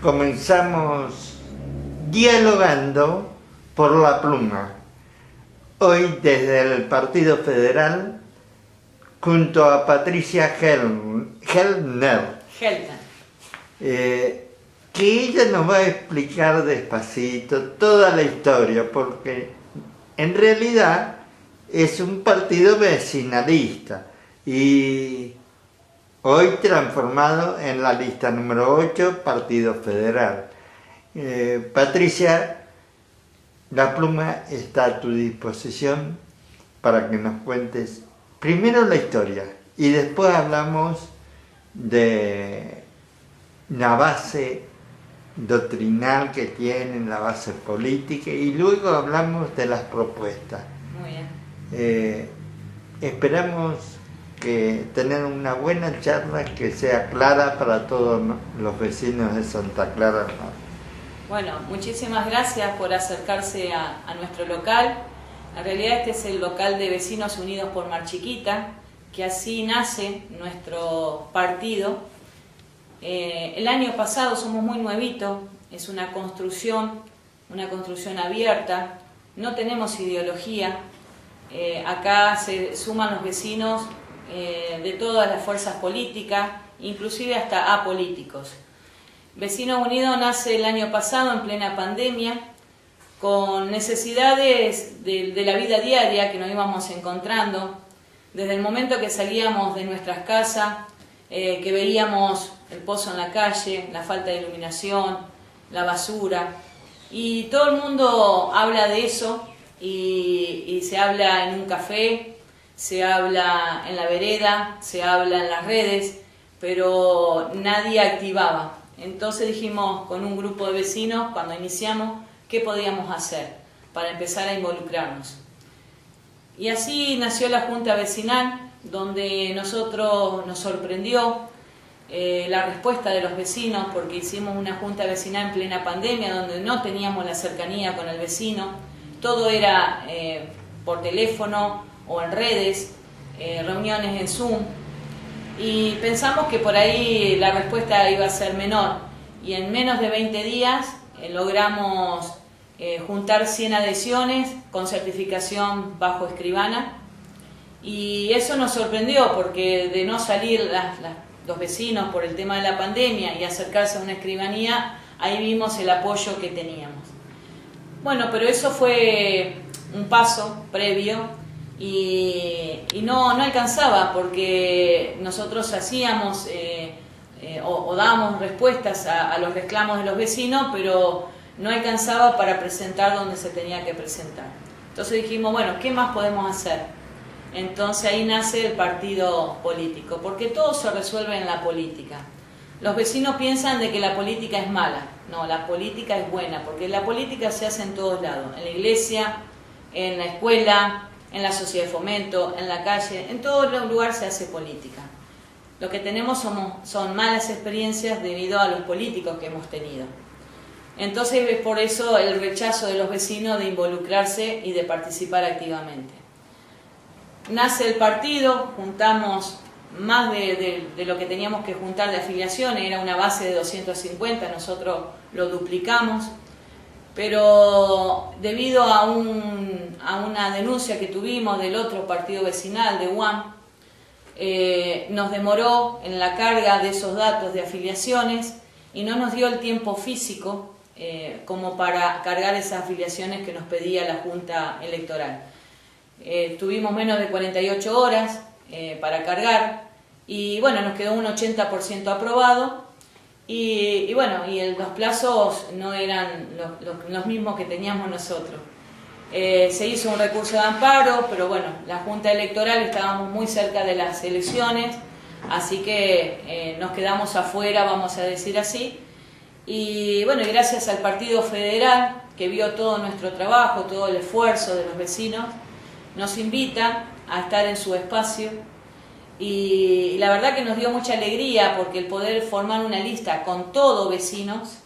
comenzamos dialogando por la pluma. Hoy desde el Partido Federal, junto a Patricia Heltner, que ella nos va a explicar despacito toda la historia, porque en realidad es un partido vecinalista y hoy transformado en la lista número 8, Partido Federal. Patricia, la pluma está a tu disposición para que nos cuentes primero la historia y después hablamos de la base doctrinal que tienen, la base política, y luego hablamos de las propuestas. Muy bien. Esperamos que tener una buena charla que sea clara para todos los vecinos de Santa Clara. Bueno, muchísimas gracias por acercarse a nuestro local. En realidad este es el local de Vecinos Unidos por Mar Chiquita, que así nace nuestro partido. El año pasado, somos muy nuevitos, es una construcción abierta, no tenemos ideología. Acá se suman los vecinos de todas las fuerzas políticas, inclusive hasta apolíticos. Vecinos Unidos nace el año pasado en plena pandemia, con necesidades de la vida diaria que nos íbamos encontrando, desde el momento que salíamos de nuestras casas, que veíamos el pozo en la calle, la falta de iluminación, la basura, y todo el mundo habla de eso, y se habla en un café, se habla en la vereda, se habla en las redes, pero nadie activaba. Entonces dijimos con un grupo de vecinos, cuando iniciamos, ¿qué podíamos hacer para empezar a involucrarnos? Y así nació la Junta Vecinal, donde nos sorprendió la respuesta de los vecinos, porque hicimos una Junta Vecinal en plena pandemia, donde no teníamos la cercanía con el vecino, todo era por teléfono o en redes, reuniones en Zoom, y pensamos que por ahí la respuesta iba a ser menor, y en menos de 20 días logramos juntar 100 adhesiones con certificación bajo escribana, y eso nos sorprendió porque de no salir los vecinos por el tema de la pandemia y acercarse a una escribanía, ahí vimos el apoyo que teníamos. Bueno, pero eso fue un paso previo y no alcanzaba, porque nosotros hacíamos o dábamos respuestas a los reclamos de los vecinos, pero no alcanzaba para presentar donde se tenía que presentar. Entonces dijimos, bueno, ¿qué más podemos hacer? Entonces ahí nace el partido político, porque todo se resuelve en la política. Los vecinos piensan de que la política es mala. No, la política es buena, porque la política se hace en todos lados, en la iglesia, en la escuela, en la sociedad de fomento, en la calle, en todo lugar se hace política. Lo que tenemos son malas experiencias debido a los políticos que hemos tenido. Entonces es por eso el rechazo de los vecinos de involucrarse y de participar activamente. Nace el partido, juntamos más de lo que teníamos que juntar de afiliaciones, era una base de 250, nosotros lo duplicamos, pero debido a una denuncia que tuvimos del otro partido vecinal, de UAM, nos demoró en la carga de esos datos de afiliaciones y no nos dio el tiempo físico como para cargar esas afiliaciones que nos pedía la Junta Electoral. Tuvimos menos de 48 horas para cargar y bueno, nos quedó un 80% aprobado y bueno, los plazos no eran los mismos que teníamos nosotros. Se hizo un recurso de amparo, pero bueno, la Junta Electoral, estábamos muy cerca de las elecciones, así que nos quedamos afuera, vamos a decir así. Y bueno, gracias al Partido Federal, que vio todo nuestro trabajo, todo el esfuerzo de los vecinos, nos invita a estar en su espacio y la verdad que nos dio mucha alegría, porque el poder formar una lista con todos vecinos,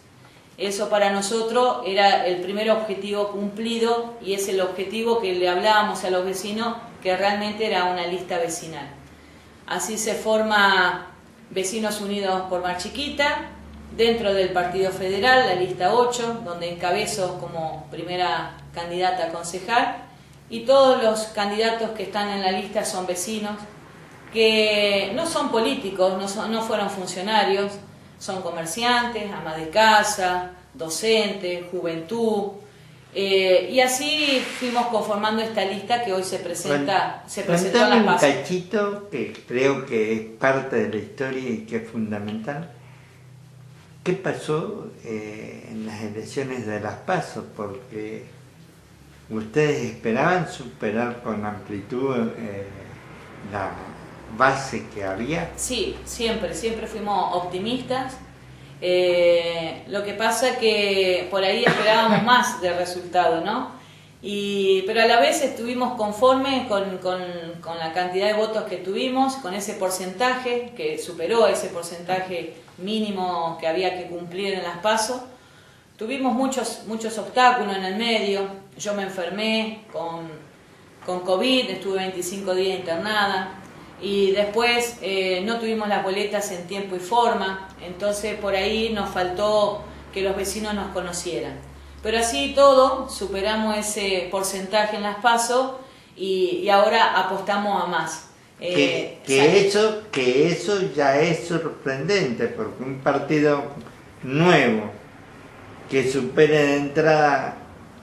eso para nosotros era el primer objetivo cumplido, y es el objetivo que le hablábamos a los vecinos, que realmente era una lista vecinal. Así se forma Vecinos Unidos por Mar Chiquita, dentro del Partido Federal, la lista 8, donde encabezo como primera candidata a concejal, y todos los candidatos que están en la lista son vecinos, que no son políticos, no fueron funcionarios, son comerciantes, amas de casa, docentes, juventud, y así fuimos conformando esta lista que hoy se presenta, Bueno, se presentó en contame las un PASO. cachito que creo que es parte de la historia y que es fundamental. ¿Qué pasó en las elecciones de las PASO? Porque ustedes esperaban superar con amplitud la base que había. Sí, siempre fuimos optimistas. Lo que pasa que por ahí esperábamos más del resultado, ¿no? Pero a la vez estuvimos conformes con la cantidad de votos que tuvimos, con ese porcentaje, que superó ese porcentaje mínimo que había que cumplir en las PASO. Tuvimos muchos obstáculos en el medio. Yo me enfermé con COVID, estuve 25 días internada. Y después no tuvimos las boletas en tiempo y forma, entonces por ahí nos faltó que los vecinos nos conocieran. Pero así todo, superamos ese porcentaje en las PASO y ahora apostamos a más. Que eso ya es sorprendente, porque un partido nuevo que supere de entrada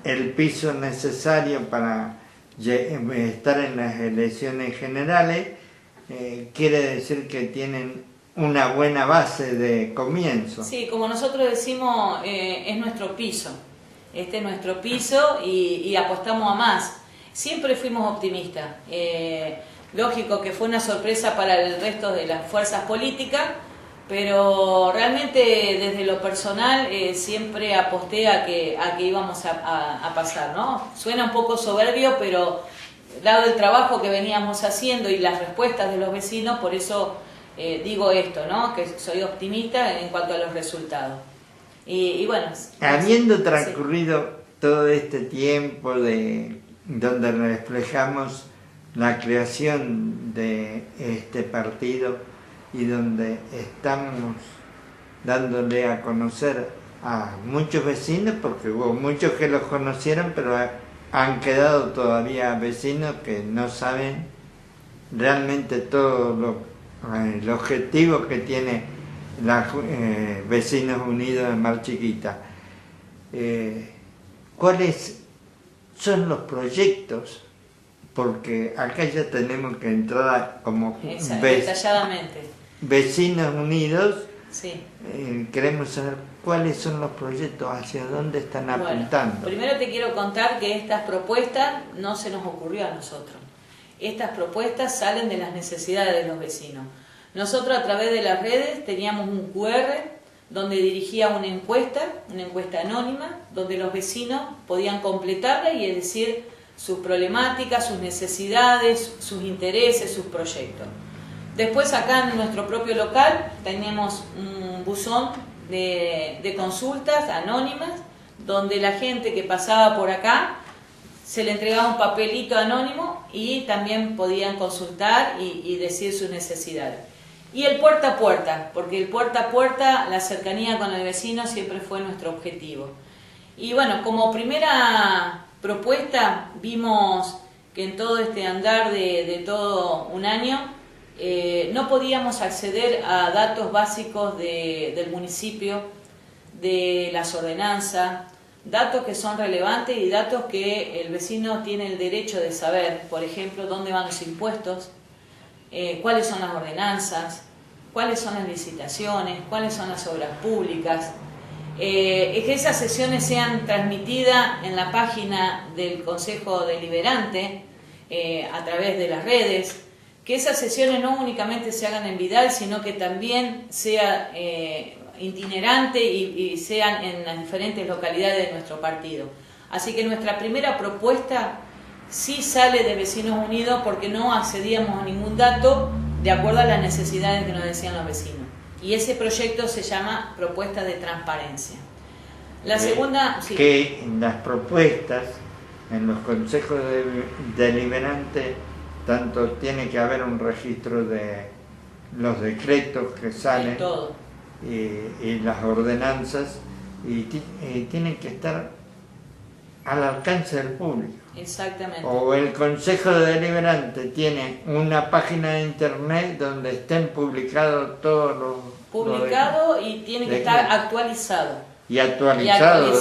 el piso necesario para estar en las elecciones generales, quiere decir que tienen una buena base de comienzo. Sí, como nosotros decimos, es nuestro piso. Este es nuestro piso y apostamos a más. Siempre fuimos optimistas. Lógico que fue una sorpresa para el resto de las fuerzas políticas, pero realmente desde lo personal siempre aposté a que íbamos a pasar, ¿no? Suena un poco soberbio, pero dado el trabajo que veníamos haciendo y las respuestas de los vecinos, por eso digo esto, ¿no? Que soy optimista en cuanto a los resultados. Y bueno, habiendo transcurrido todo este tiempo donde reflejamos la creación de este partido y donde estamos dándole a conocer a muchos vecinos, porque hubo muchos que los conocieron, pero han quedado todavía vecinos que no saben realmente todo el objetivo que tiene Vecinos Unidos de Mar Chiquita. ¿Cuáles son los proyectos? Porque acá ya tenemos que entrar como detalladamente. Vecinos Unidos. Sí. Queremos saber cuáles son los proyectos, hacia dónde están apuntando. Bueno, primero te quiero contar que estas propuestas no se nos ocurrió a nosotros. Estas propuestas salen de las necesidades de los vecinos. Nosotros a través de las redes teníamos un QR donde dirigía una encuesta anónima, donde los vecinos podían completarla y decir sus problemáticas, sus necesidades, sus intereses, sus proyectos. Después acá en nuestro propio local tenemos un buzón de consultas anónimas, donde la gente que pasaba por acá se le entregaba un papelito anónimo y también podían consultar y decir sus necesidades. Y el puerta a puerta, porque el puerta a puerta, la cercanía con el vecino siempre fue nuestro objetivo. Y bueno, como primera propuesta vimos que en todo este andar de todo un año no podíamos acceder a datos básicos del municipio, de las ordenanzas, datos que son relevantes y datos que el vecino tiene el derecho de saber. Por ejemplo, dónde van los impuestos, cuáles son las ordenanzas, cuáles son las licitaciones, cuáles son las obras públicas. Que esas sesiones sean transmitidas en la página del Consejo Deliberante a través de las redes, que esas sesiones no únicamente se hagan en Vidal, sino que también sea itinerante y sean en las diferentes localidades de nuestro partido. Así que nuestra primera propuesta sí sale de Vecinos Unidos porque no accedíamos a ningún dato de acuerdo a las necesidades que nos decían los vecinos. Y ese proyecto se llama Propuesta de Transparencia. La segunda... Sí. Que en las propuestas, en los consejos deliberantes, tanto tiene que haber un registro de los decretos que salen. De todo. y las ordenanzas y tienen que estar al alcance del público. Exactamente. O el Consejo Deliberante tiene una página de internet donde estén publicados todos los... Publicado y tiene que estar actualizado. Y actualizado.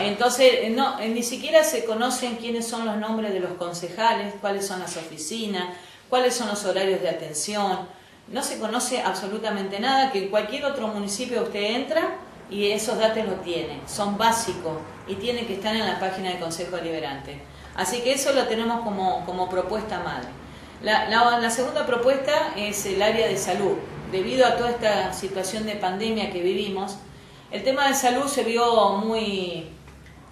Entonces, ni siquiera se conocen quiénes son los nombres de los concejales, cuáles son las oficinas, cuáles son los horarios de atención. No se conoce absolutamente nada, que en cualquier otro municipio usted entra y esos datos los tiene. Son básicos y tienen que estar en la página del Consejo Deliberante. Así que eso lo tenemos como propuesta madre. La segunda propuesta es el área de salud. Debido a toda esta situación de pandemia que vivimos, el tema de salud se vio muy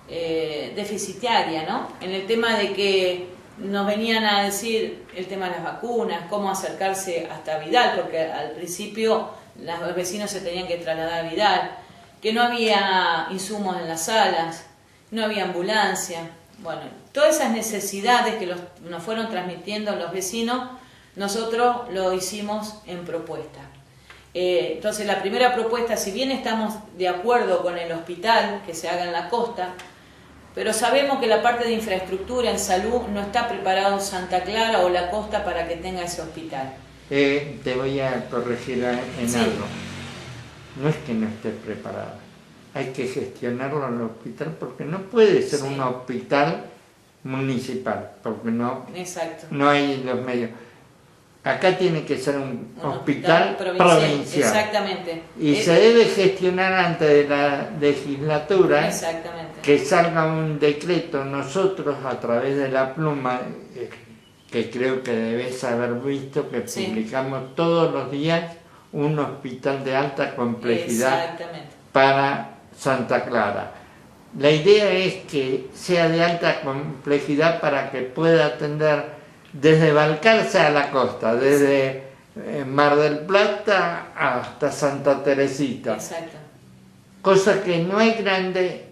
deficitaria, ¿no? En el tema de que nos venían a decir el tema de las vacunas, cómo acercarse hasta Vidal, porque al principio los vecinos se tenían que trasladar a Vidal, que no había insumos en las salas, no había ambulancia. Bueno, todas esas necesidades que nos fueron transmitiendo los vecinos, nosotros lo hicimos en propuesta. Entonces la primera propuesta, si bien estamos de acuerdo con el hospital que se haga en la costa, pero sabemos que la parte de infraestructura en salud no está preparado Santa Clara o la costa para que tenga ese hospital. Te voy a corregir en algo. No es que no esté preparado, hay que gestionarlo en el hospital porque no puede ser un hospital municipal, porque no hay los medios. Acá tiene que ser un hospital provincial. Exactamente. Y se debe gestionar antes de la legislatura. Exactamente. Que salga un decreto. Nosotros, a través de la pluma, que creo que debes haber visto, que publicamos todos los días un hospital de alta complejidad para Santa Clara. La idea es que sea de alta complejidad para que pueda atender desde Balcarce a la costa, desde Mar del Plata hasta Santa Teresita. Exacto. Cosa que no hay grande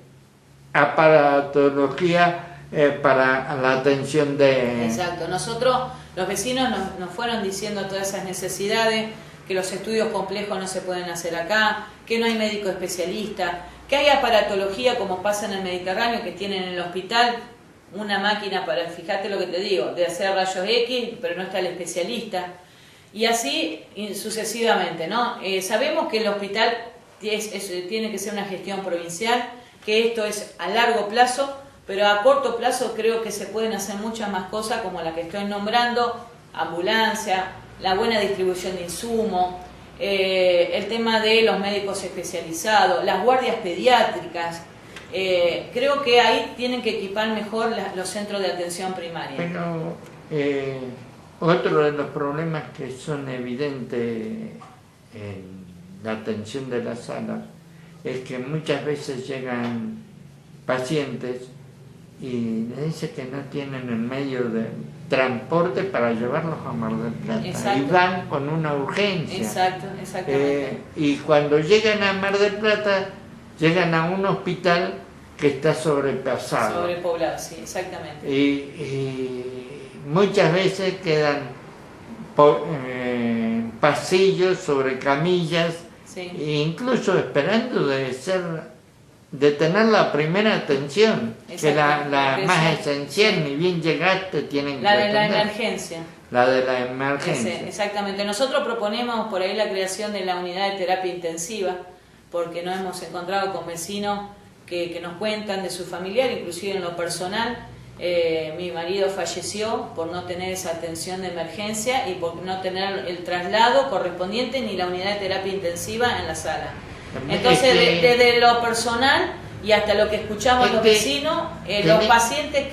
aparatología para la atención de... Exacto. Nosotros, los vecinos, nos fueron diciendo todas esas necesidades, que los estudios complejos no se pueden hacer acá, que no hay médico especialista, que hay aparatología como pasa en el Mediterráneo, que tienen en el hospital una máquina para, fíjate lo que te digo, de hacer rayos X, pero no está el especialista, y así sucesivamente, ¿no? Sabemos que el hospital tiene que ser una gestión provincial, que esto es a largo plazo, pero a corto plazo creo que se pueden hacer muchas más cosas como la que estoy nombrando, ambulancia, la buena distribución de insumos, el tema de los médicos especializados, las guardias pediátricas. Creo que ahí tienen que equipar mejor los centros de atención primaria. Pero otro de los problemas que son evidentes en la atención de las salas es que muchas veces llegan pacientes y les dicen que no tienen el medio de transporte para llevarlos a Mar del Plata. Exacto. Y van con una urgencia. Exactamente. Y cuando llegan a Mar del Plata, llegan a un hospital que está sobrepasado. Sobrepoblado, sí, exactamente. Y muchas veces quedan pasillos sobre camillas, incluso esperando de tener la primera atención, que la más esencial, ni bien llegaste, tienen que atender. La de la emergencia. La de la emergencia. Exactamente. Nosotros proponemos por ahí la creación de la unidad de terapia intensiva, porque nos hemos encontrado con vecinos que nos cuentan de su familiar, inclusive en lo personal. Mi marido falleció por no tener esa atención de emergencia y por no tener el traslado correspondiente ni la unidad de terapia intensiva en la sala. Entonces, desde lo personal y hasta lo que escuchamos los vecinos, los pacientes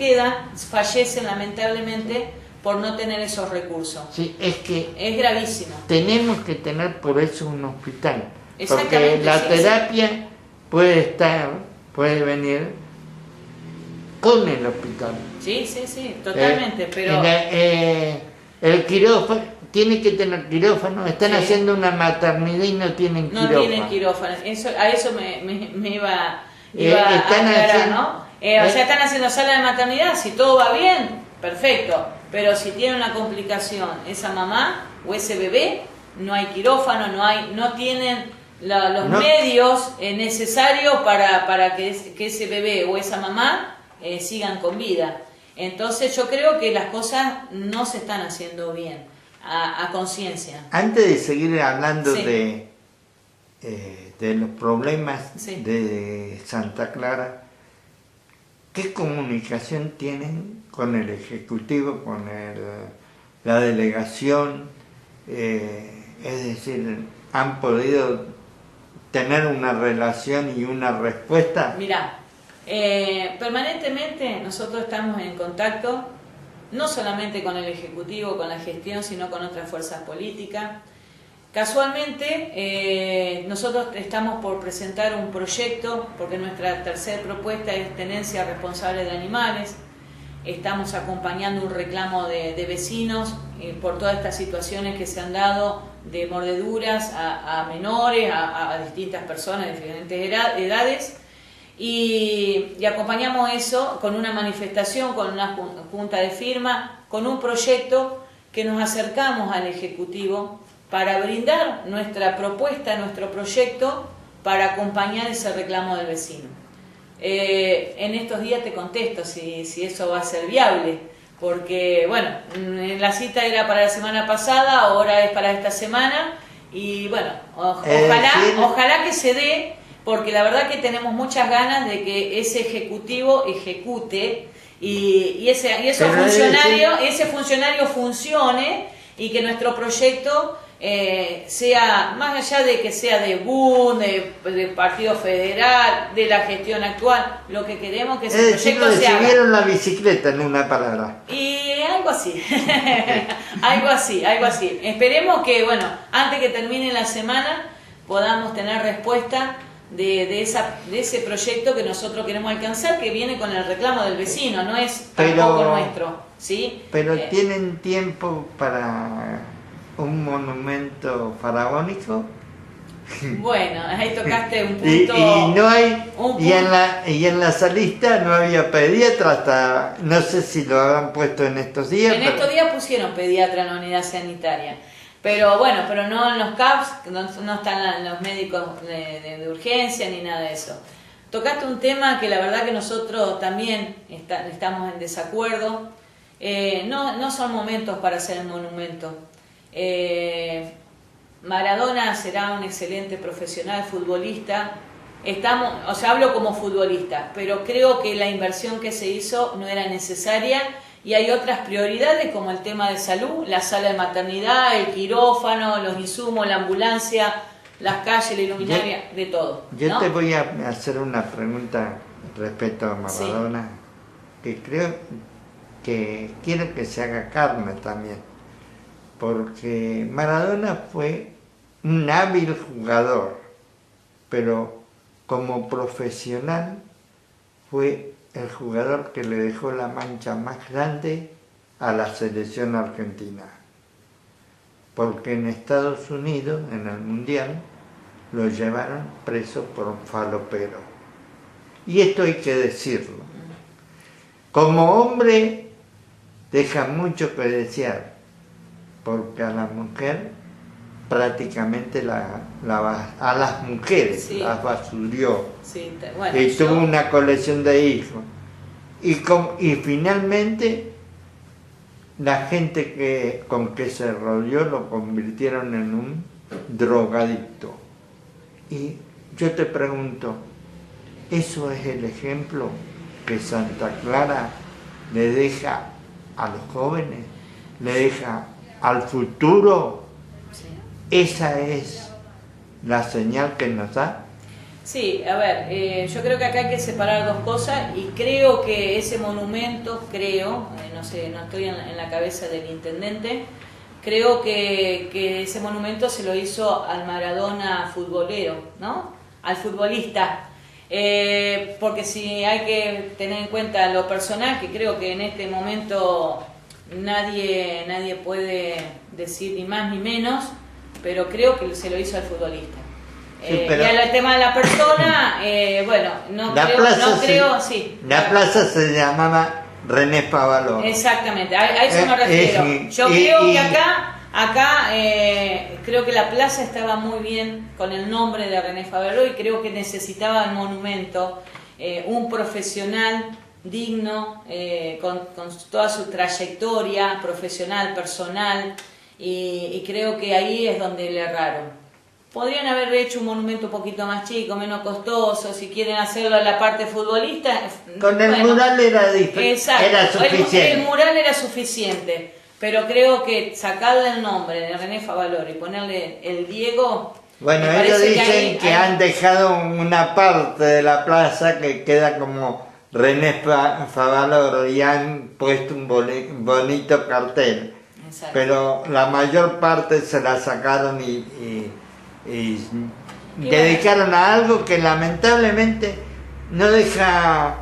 fallecen lamentablemente por no tener esos recursos. Sí, es gravísimo. Tenemos que tener por eso un hospital, porque la terapia puede venir con el hospital. Sí, totalmente, pero... el quirófano, tiene que tener quirófano, están haciendo una maternidad y no tienen quirófano. No tienen quirófano, a eso me iba a aclarar, ¿no? O sea, están haciendo sala de maternidad, si todo va bien, perfecto, pero si tiene una complicación esa mamá o ese bebé, no hay quirófano, no tienen los medios necesarios para que ese bebé o esa mamá sigan con vida. Entonces yo creo que las cosas no se están haciendo bien, a conciencia. Antes de seguir hablando Sí. de los problemas Sí. de Santa Clara, ¿qué comunicación tienen con el Ejecutivo, con la delegación? Es decir, ¿han podido tener una relación y una respuesta? Mirá, permanentemente nosotros estamos en contacto, no solamente con el Ejecutivo, con la gestión, sino con otras fuerzas políticas. Casualmente, nosotros estamos por presentar un proyecto, porque nuestra tercera propuesta es tenencia responsable de animales. Estamos acompañando un reclamo de vecinos por todas estas situaciones que se han dado de mordeduras a menores, a distintas personas de diferentes edades. Y acompañamos eso con una manifestación, con una junta de firma, con un proyecto que nos acercamos al Ejecutivo para brindar nuestra propuesta, nuestro proyecto, para acompañar ese reclamo del vecino. En estos días te contesto si eso va a ser viable, porque bueno, la cita era para la semana pasada, ahora es para esta semana, y bueno, ojalá que se dé, porque la verdad que tenemos muchas ganas de que ese ejecutivo ejecute y ese funcionario funcione, y que nuestro proyecto sea, más allá de que sea de BUN, de Partido Federal, de la gestión actual, lo que queremos que ese proyecto se haga. Recibieron la bicicleta, en una palabra. Y algo así, algo así. Esperemos que, bueno, antes que termine la semana podamos tener respuesta de ese proyecto que nosotros queremos alcanzar, que viene con el reclamo del vecino, no es tampoco nuestro, ¿sí? Pero ¿tienen tiempo para un monumento faraónico? Bueno, ahí tocaste un punto. Y no hay, un y en la salista no había pediatra, hasta no sé si lo habrán puesto en estos días. En estos días pusieron pediatra en la unidad sanitaria. Pero bueno, pero no en los CAPS, no están los médicos de urgencia ni nada de eso. Tocaste un tema que la verdad que nosotros también estamos en desacuerdo. No son momentos para hacer el monumento. Maradona será un excelente profesional, futbolista. Hablo como futbolista, pero creo que la inversión que se hizo no era necesaria. Y hay otras prioridades como el tema de salud, la sala de maternidad, el quirófano, los insumos, la ambulancia, las calles, la iluminaria, de todo. Yo te voy a hacer una pregunta respecto a Maradona, que creo que quiero que se haga carne también, porque Maradona fue un hábil jugador, pero como profesional fue el jugador que le dejó la mancha más grande a la selección argentina. Porque en Estados Unidos, en el Mundial, lo llevaron preso por un falopero. Y esto hay que decirlo. Como hombre, deja mucho que desear, porque a la mujer prácticamente a las mujeres las basurió. Sí, bueno, y tuvo una colección de hijos. Y finalmente la gente con que se rodeó lo convirtieron en un drogadicto. Y yo te pregunto, ¿eso es el ejemplo que Santa Clara le deja a los jóvenes? ¿Le deja al futuro? ¿Esa es la señal que nos da? Sí, a ver, yo creo que acá hay que separar dos cosas, y creo que ese monumento, no sé, no estoy en la cabeza del intendente, creo que ese monumento se lo hizo al Maradona futbolero, ¿no? Al futbolista. Porque si hay que tener en cuenta lo personal, que creo que en este momento nadie puede decir ni más ni menos, pero creo que se lo hizo al futbolista. Sí, y al tema de la persona, bueno, La plaza se llamaba René Pavalón. Exactamente, a eso me refiero. Yo creo que acá Acá creo que la plaza estaba muy bien con el nombre de René Favaloro y creo que necesitaba el monumento, un profesional digno, con toda su trayectoria profesional, personal, y creo que ahí es donde le erraron. Podrían haber hecho un monumento un poquito más chico, menos costoso, si quieren hacerlo a la parte futbolista. Con el mural era suficiente. El mural era suficiente, pero creo que sacarle el nombre de René Favaloro y ponerle el Diego... Bueno, ellos dicen que han dejado una parte de la plaza que queda como René Favaloro y han puesto un bonito cartel. Exacto. Pero la mayor parte se la sacaron y dedicaron a algo que lamentablemente no deja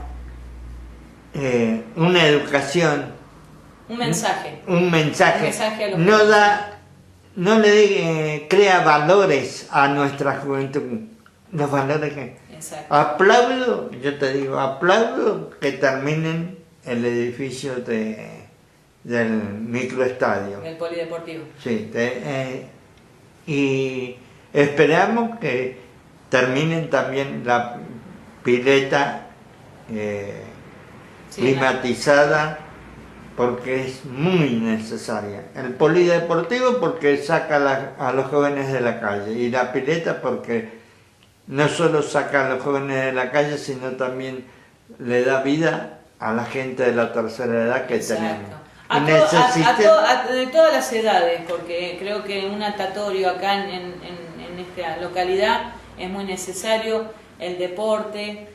una educación, un mensaje no le crea valores a nuestra juventud, los valores que aplaudo, yo te digo, aplaudo que terminen el edificio del microestadio, del polideportivo, sí, y esperamos que terminen también la pileta climatizada, porque es muy necesaria. El polideportivo porque saca a los jóvenes de la calle, y la pileta porque no solo saca a los jóvenes de la calle, sino también le da vida a la gente de la tercera edad que tenemos. De todas las edades, porque creo que un natatorio acá en esta localidad es muy necesario, el deporte,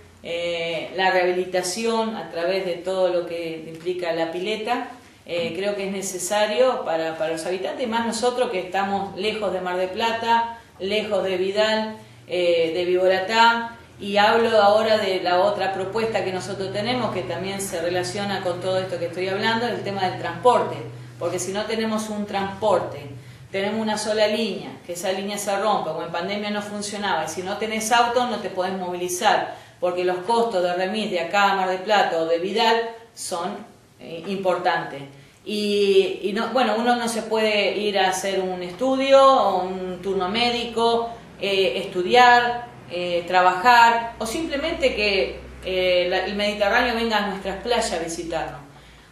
la rehabilitación a través de todo lo que implica la pileta, creo que es necesario para los habitantes, y más nosotros que estamos lejos de Mar del Plata, lejos de Vidal, de Viboratá. Y hablo ahora de la otra propuesta que nosotros tenemos, que también se relaciona con todo esto que estoy hablando, el tema del transporte. Porque si no tenemos un transporte, tenemos una sola línea, que esa línea se rompe, como en pandemia no funcionaba, y si no tenés auto no te podés movilizar, porque los costos de remis de acá a Mar del Plata o de Vidal son importantes. Y no, bueno, uno no se puede ir a hacer un estudio o un turno médico, estudiar, trabajar, o simplemente que el Mediterráneo venga a nuestras playas a visitarnos.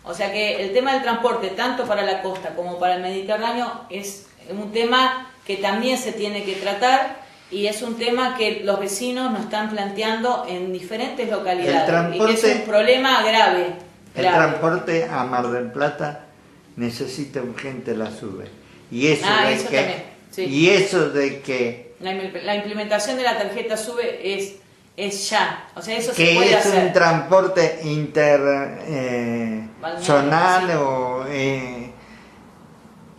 O sea que el tema del transporte, tanto para la costa como para el Mediterráneo, es un tema que también se tiene que tratar, y es un tema que los vecinos nos están planteando en diferentes localidades, y que es un problema grave. El transporte a Mar del Plata necesita urgente la SUBE. Y eso, y eso de que la implementación de la tarjeta SUBE es ya, o sea, eso se puede hacer. Que es un transporte interzonal,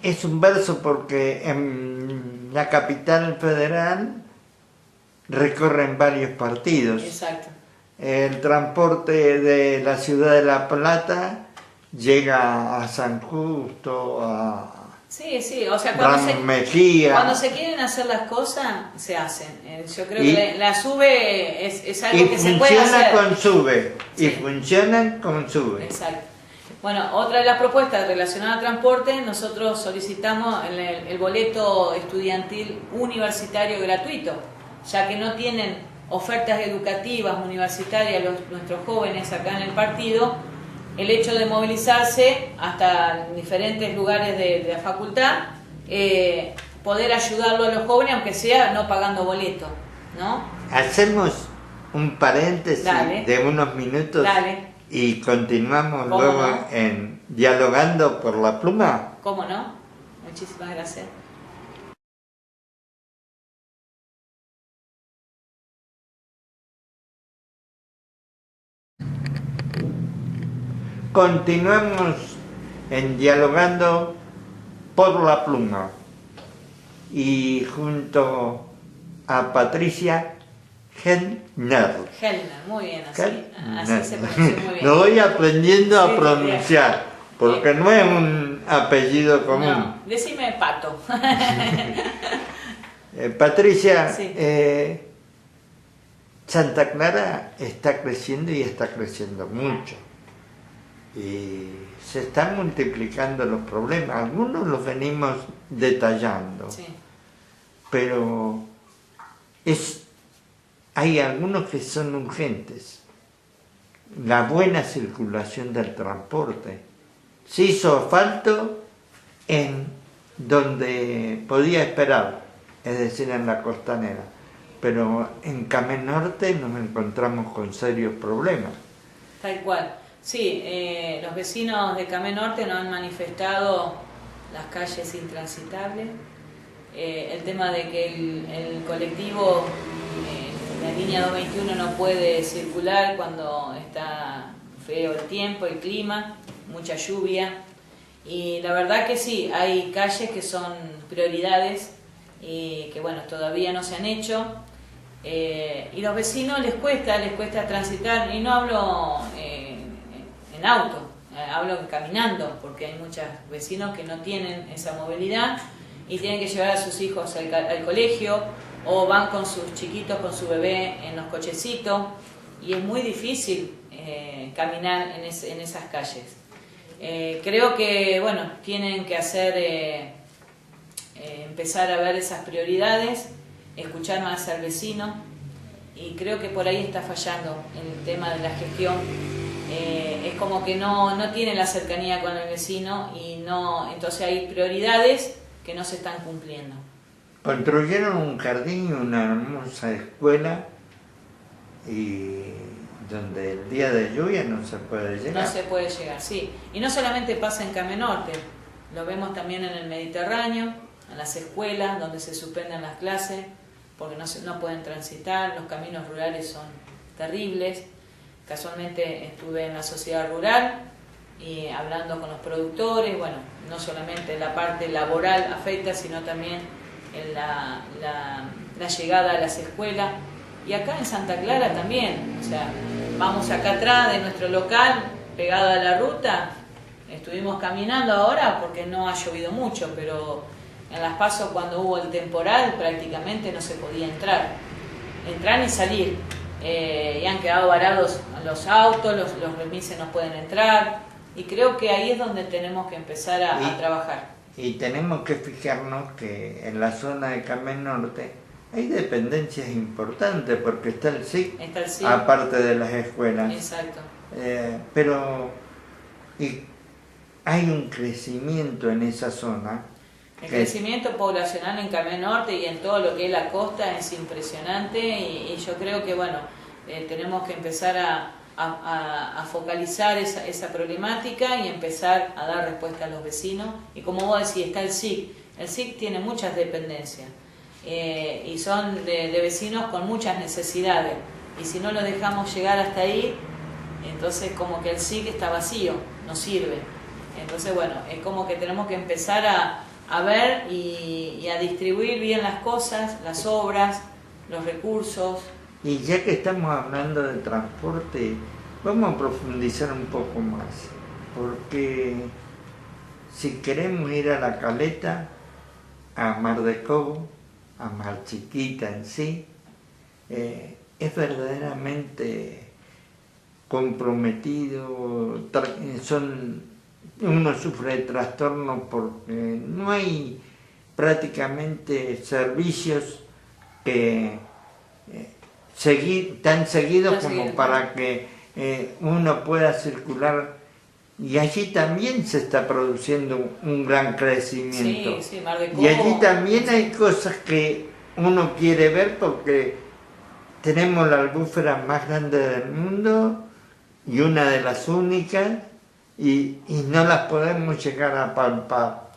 es un verso, porque en la capital federal recorren varios partidos. Exacto. El transporte de la ciudad de La Plata llega a San Justo, a... Sí, o sea, cuando se quieren hacer las cosas, se hacen. Yo creo que la SUBE es algo que se puede hacer. Y funcionan con SUBE. Exacto. Bueno, otra de las propuestas relacionadas al transporte, nosotros solicitamos el boleto estudiantil universitario gratuito, ya que no tienen ofertas educativas universitarias nuestros jóvenes acá en el partido. El hecho de movilizarse hasta diferentes lugares de la facultad, poder ayudarlo a los jóvenes, aunque sea no pagando boleto, ¿no? Hacemos un paréntesis de unos minutos. Dale. Y continuamos luego en Dialogando por la Pluma. ¿Cómo no? Muchísimas gracias. Continuamos en Dialogando por la Pluma, y junto a Patricia Hellner. Muy bien, así se pronuncia muy bien. Lo voy aprendiendo a pronunciar, porque no es un apellido común. No, decime Pato. Patricia, Santa Clara está creciendo, y está creciendo mucho. Y se están multiplicando los problemas. Algunos los venimos detallando, Sí. pero hay algunos que son urgentes. La buena circulación del transporte. Se hizo asfalto en donde podía esperar, es decir, en la costanera, pero en Camé Norte nos encontramos con serios problemas. Tal cual. Sí, los vecinos de Camé Norte nos han manifestado las calles intransitables, el tema de que el colectivo, la línea 221 no puede circular cuando está feo el tiempo, el clima, mucha lluvia, y la verdad que sí, hay calles que son prioridades y que bueno, todavía no se han hecho, y los vecinos les cuesta transitar, y no hablo en auto, hablo caminando, porque hay muchos vecinos que no tienen esa movilidad y tienen que llevar a sus hijos al colegio, o van con sus chiquitos, con su bebé en los cochecitos, y es muy difícil caminar en esas calles. Creo que, bueno, tienen que empezar a ver esas prioridades, escuchar más al vecino, y creo que por ahí está fallando el tema de la gestión. Es como que no tiene la cercanía con el vecino, y entonces hay prioridades que no se están cumpliendo. Construyeron un jardín y una hermosa escuela, y donde el día de lluvia no se puede llegar. No se puede llegar, sí. Y no solamente pasa en Camé Norte, lo vemos también en el Mediterráneo, en las escuelas donde se suspenden las clases porque no pueden transitar, los caminos rurales son terribles. Casualmente estuve en la sociedad rural y hablando con los productores, bueno, no solamente la parte laboral afecta, sino también la llegada a las escuelas. Y acá en Santa Clara también, o sea, vamos acá atrás de nuestro local, pegado a la ruta, estuvimos caminando ahora porque no ha llovido mucho, pero en Las Pasos cuando hubo el temporal prácticamente no se podía entrar ni salir, y han quedado varados los autos, los remises no pueden entrar, y creo que ahí es donde tenemos que empezar a trabajar. Y tenemos que fijarnos que en la zona de Camé Norte hay dependencias importantes, porque está el SIC, aparte de las escuelas. Exacto. Pero hay un crecimiento en esa zona. El crecimiento poblacional en Camé Norte y en todo lo que es la costa es impresionante, y yo creo que bueno, tenemos que empezar a focalizar esa problemática y empezar a dar respuesta a los vecinos. Y como vos decís, está el SIC tiene muchas dependencias, y son de vecinos con muchas necesidades, y si no lo dejamos llegar hasta ahí, entonces como que el SIC está vacío, no sirve. Entonces bueno, es como que tenemos que empezar a ver y a distribuir bien las cosas, las obras, los recursos. Y ya que estamos hablando de transporte, vamos a profundizar un poco más, porque si queremos ir a La Caleta, a Mar de Cobo, a Mar Chiquita en sí, es verdaderamente comprometido, uno sufre de trastornos porque no hay prácticamente servicios que tan seguidos como para que uno pueda circular, y allí también se está produciendo un gran crecimiento. Sí, Mar de Cobo. Y allí también hay cosas que uno quiere ver, porque tenemos la albúfera más grande del mundo y una de las únicas, y no las podemos llegar a palpar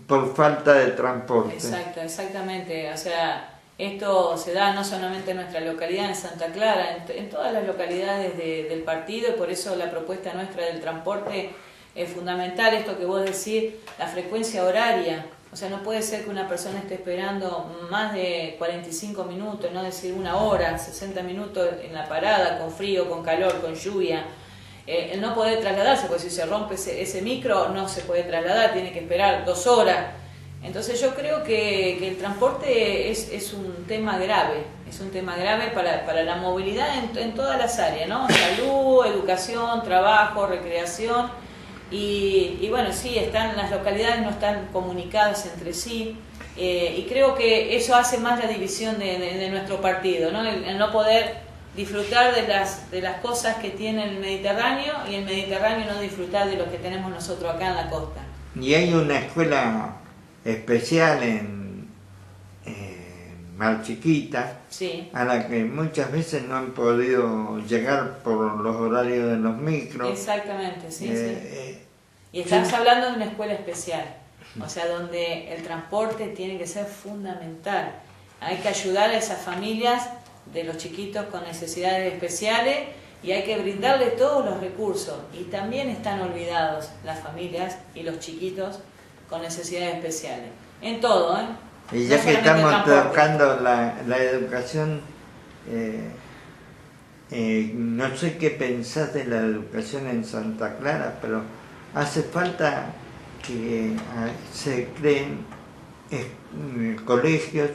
por falta de transporte. Exactamente. O sea, esto se da no solamente en nuestra localidad, en Santa Clara, en todas las localidades del partido, y por eso la propuesta nuestra del transporte es fundamental. Esto que vos decís, la frecuencia horaria. O sea, no puede ser que una persona esté esperando más de 45 minutos, no decir una hora, 60 minutos en la parada, con frío, con calor, con lluvia. El no poder trasladarse, porque si se rompe ese micro no se puede trasladar, tiene que esperar 2 horas. Entonces yo creo que el transporte es un tema grave, para la movilidad en todas las áreas, ¿no? Salud, educación, trabajo, recreación. Y bueno, sí, las localidades no están comunicadas entre sí, y creo que eso hace más la división de nuestro partido, ¿no? El no poder disfrutar de las cosas que tiene el Mediterráneo, y el Mediterráneo no disfrutar de lo que tenemos nosotros acá en la costa. Y hay una escuela especial en Mar Chiquita, sí, a la que muchas veces no han podido llegar por los horarios de los micros. Exactamente, sí. Y estás hablando de una escuela especial, o sea, donde el transporte tiene que ser fundamental. Hay que ayudar a esas familias de los chiquitos con necesidades especiales, y hay que brindarle todos los recursos. Y también están olvidados las familias y los chiquitos con necesidades especiales. En todo, ¿eh? Y ya no que estamos tocando la educación, no sé qué pensás de la educación en Santa Clara, pero hace falta que se creen colegios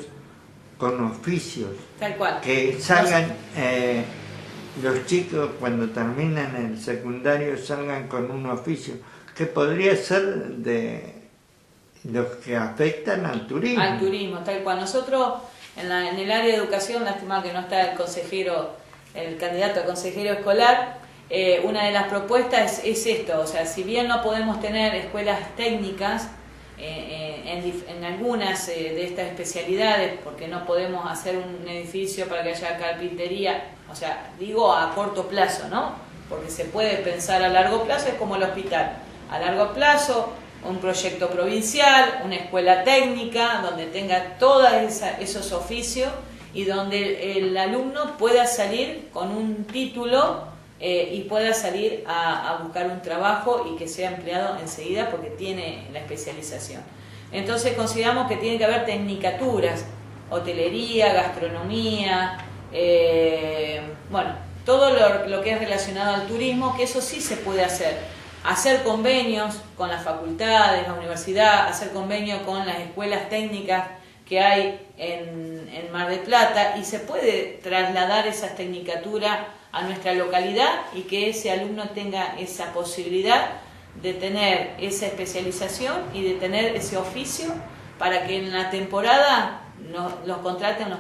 con oficios. Tal cual. Que salgan los chicos cuando terminan el secundario, salgan con un oficio, que podría ser de los que afectan al turismo. Al turismo, tal cual. Nosotros en el área de educación, lástima que no está el candidato a consejero escolar, una de las propuestas es esto, o sea, si bien no podemos tener escuelas técnicas en algunas de estas especialidades, porque no podemos hacer un edificio para que haya carpintería, o sea, digo a corto plazo, ¿no? Porque se puede pensar a largo plazo, es como el hospital. A largo plazo, un proyecto provincial, una escuela técnica, donde tenga todos esos oficios y donde el alumno pueda salir con un título y pueda salir a buscar un trabajo y que sea empleado enseguida porque tiene la especialización. Entonces consideramos que tiene que haber tecnicaturas, hotelería, gastronomía, bueno, todo lo que es relacionado al turismo, que eso sí se puede hacer convenios con las facultades, la universidad, hacer convenios con las escuelas técnicas que hay en Mar del Plata, y se puede trasladar esas tecnicaturas a nuestra localidad y que ese alumno tenga esa posibilidad de tener esa especialización y de tener ese oficio para que en la temporada los contraten, los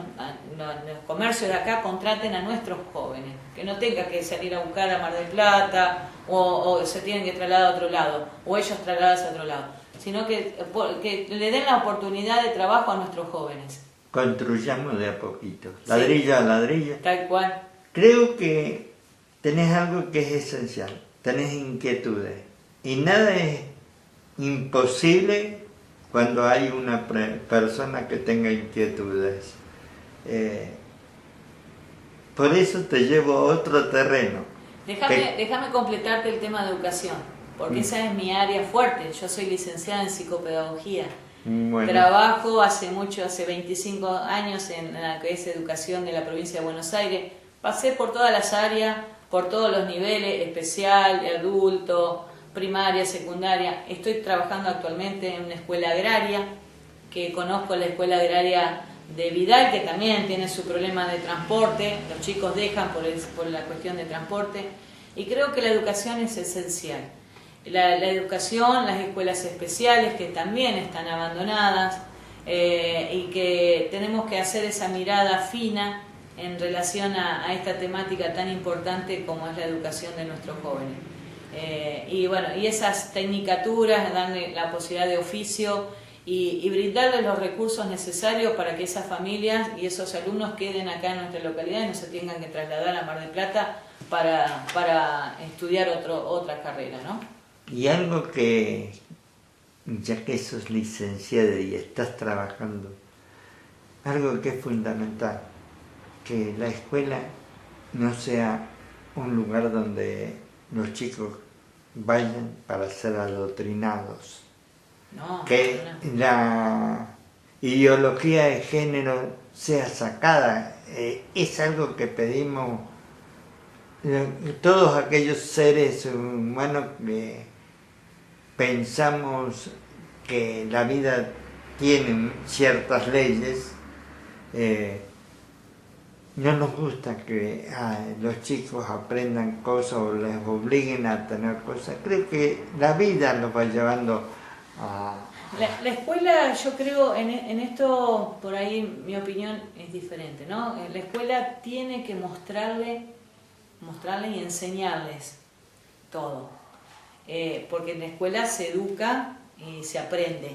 comercios de acá contraten a nuestros jóvenes, que no tenga que salir a buscar a Mar del Plata o se tienen que trasladar a otro lado o ellos trasladarse a otro lado, sino que le den la oportunidad de trabajo a nuestros jóvenes. Construyamos de a poquito, ladrillo a ladrillo. Tal cual. Creo que tenés algo que es esencial, tenés inquietudes, y nada es imposible cuando hay una persona que tenga inquietudes. Por eso te llevo a otro terreno. Déjame completarte el tema de educación, porque esa es mi área fuerte. Yo soy licenciada en psicopedagogía. Bueno. Trabajo hace 25 años en la que es educación de la provincia de Buenos Aires. Pasé por todas las áreas, por todos los niveles, especial, de adulto, primaria, secundaria. Estoy trabajando actualmente en una escuela agraria, que conozco la escuela agraria de Vidal, que también tiene su problema de transporte. Los chicos dejan por la cuestión de transporte. Y creo que la educación es esencial. La educación, las escuelas especiales que también están abandonadas, y que tenemos que hacer esa mirada fina en relación a esta temática tan importante como es la educación de nuestros jóvenes. Y bueno, y esas tecnicaturas, darle la posibilidad de oficio y brindarles los recursos necesarios para que esas familias y esos alumnos queden acá en nuestra localidad y no se tengan que trasladar a Mar del Plata para estudiar otra carrera, ¿no? Y algo que, ya que sos licenciada y estás trabajando, algo que es fundamental, que la escuela no sea un lugar donde los chicos vayan para ser adoctrinados. No, que la ideología de género sea sacada. Es algo que pedimos todos aquellos seres humanos que pensamos que la vida tiene ciertas leyes. no nos gusta que los chicos aprendan cosas o les obliguen a tener cosas. Creo que la vida los va llevando a... La escuela, yo creo, en esto, por ahí mi opinión es diferente, ¿no? La escuela tiene que mostrarle y enseñarles todo, porque en la escuela se educa y se aprende.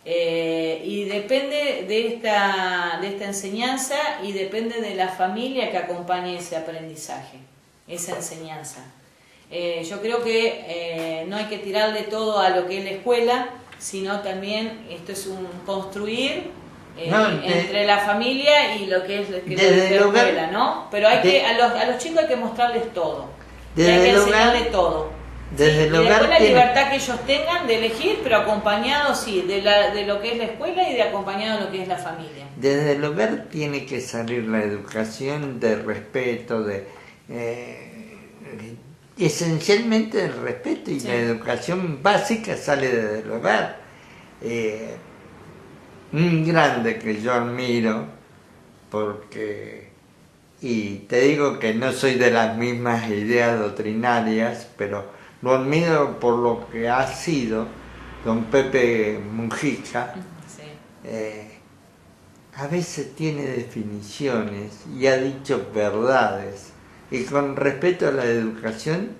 Y depende de esta enseñanza y depende de la familia que acompañe ese aprendizaje, esa enseñanza. Yo creo que no hay que tirarle todo a lo que es la escuela, sino también esto es un construir entre la familia y lo que es la escuela, ¿no? Pero hay que a los chicos hay que mostrarles todo, hay que enseñarles todo. Desde el y hogar después la libertad que ellos tengan de elegir, pero acompañado, sí, de lo que es la escuela y de acompañado de lo que es la familia. Desde el hogar tiene que salir la educación de respeto, esencialmente del respeto, y sí, la educación básica sale desde el hogar. Un grande que yo admiro, y te digo que no soy de las mismas ideas doctrinarias, pero lo admiro por lo que ha sido don Pepe Mujica. Sí. A veces tiene definiciones y ha dicho verdades, y con respecto a la educación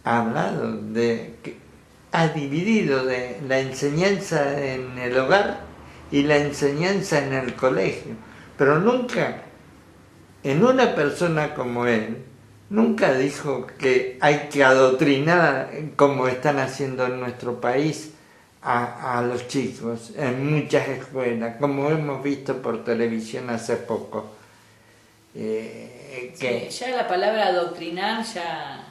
ha hablado ha dividido de la enseñanza en el hogar y la enseñanza en el colegio, pero nunca, en una persona como él, nunca dijo que hay que adoctrinar, como están haciendo en nuestro país, a los chicos en muchas escuelas, como hemos visto por televisión hace poco. Sí, ya la palabra adoctrinar ya